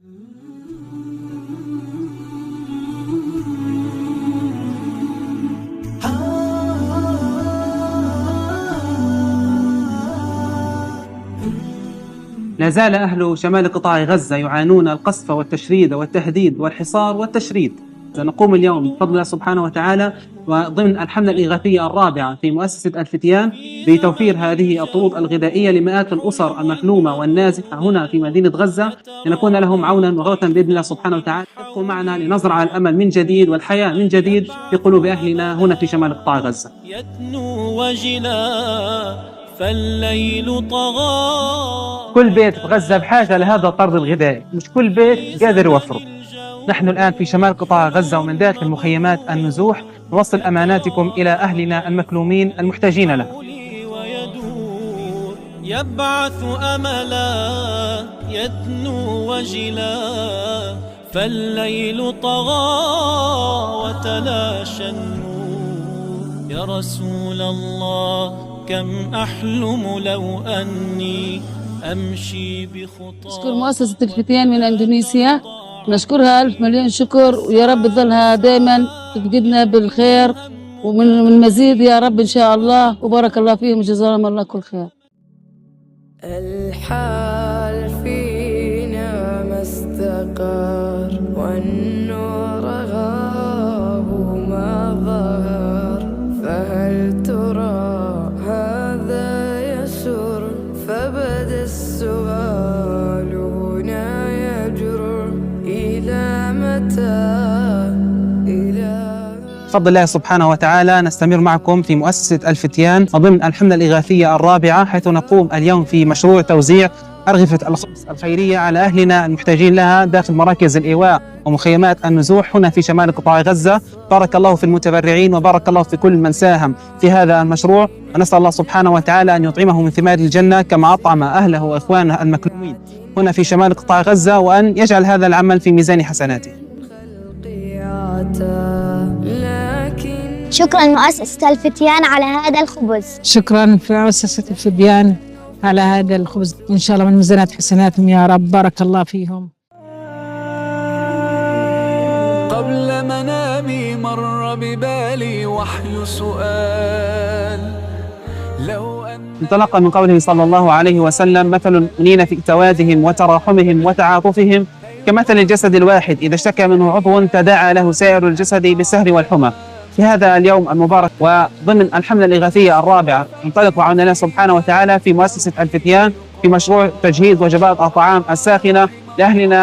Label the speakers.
Speaker 1: لا زال أهل شمال قطاع غزة يعانون القصف والتشريد والتهديد والحصار والتشريد. سنقوم اليوم بفضل الله سبحانه وتعالى وضمن الحملة الإغاثية الرابعة في مؤسسة الفتيان بتوفير هذه الطرود الغذائية لمئات الأسر المكلومة والنازحة هنا في مدينة غزة، لنكون لهم عونا وغوثا بإذن الله سبحانه وتعالى. ابقوا معنا لنزرع الأمل من جديد والحياة من جديد في قلوب أهلنا هنا في شمال قطاع غزة.
Speaker 2: يدنو وجلا فالليل طغى.
Speaker 1: كل بيت في غزة بحاجة لهذا الطرد الغذائي، مش كل بيت قادر يوفره. نحن الآن في شمال قطاع غزة ومن داخل مخيمات النزوح نوصل أماناتكم إلى أهلنا المكلومين المحتاجين لها.
Speaker 2: يبعث أملا يدنو وجلا فالليل طغى وتلاشى النور. يا رسول الله كم أحلم لو أني أمشي بخطى.
Speaker 3: نشكر مؤسسة الفتيان من إندونيسيا، نشكرها ألف مليون شكر، ويا رب تظلها دائما تفقدنا بالخير ومن مزيد يا رب إن شاء الله، وبارك الله فيهم وجزاهم الله كل خير.
Speaker 4: الحال فينا ما استقر والنور غاب ما ظهر، فهل ترى هذا يسر؟ فبدا السؤال هنا يجر إلى متى؟
Speaker 1: بفضل الله سبحانه وتعالى نستمر معكم في مؤسسة الفتيان ضمن الحملة الإغاثية الرابعة، حيث نقوم اليوم في مشروع توزيع أرغفة الخبز الخيرية على أهلنا المحتاجين لها داخل مراكز الإيواء ومخيمات النزوح هنا في شمال قطاع غزة. بارك الله في المتبرعين وبارك الله في كل من ساهم في هذا المشروع، ونسأل الله سبحانه وتعالى أن يطعمه من ثمار الجنة كما أطعم أهله وإخوانه المكلومين هنا في شمال قطاع غزة، وأن يجعل هذا العمل في ميزان حسناته.
Speaker 5: شكرا مؤسسة الفتيان على هذا الخبز.
Speaker 6: شكرا في مؤسسة الفتيان على هذا الخبز، إن شاء الله من ميزانات حسناتهم يا رب، بارك الله فيهم.
Speaker 2: قبل منامي مر ببالي وحي سؤال، لو أن
Speaker 1: انطلقا من قوله صلى الله عليه وسلم: مثل المؤمنين في توادهم وتراحمهم وتعاطفهم كمثل الجسد الواحد إذا اشتكى منه عضو تداعى له سائر الجسد بالسهر والحمى. في هذا اليوم المبارك وضمن الحملة الإغاثية الرابعة انطلق بعون الله سبحانه وتعالى في مؤسسة الفتيان في مشروع تجهيز وجبات الطعام الساخنة لأهلنا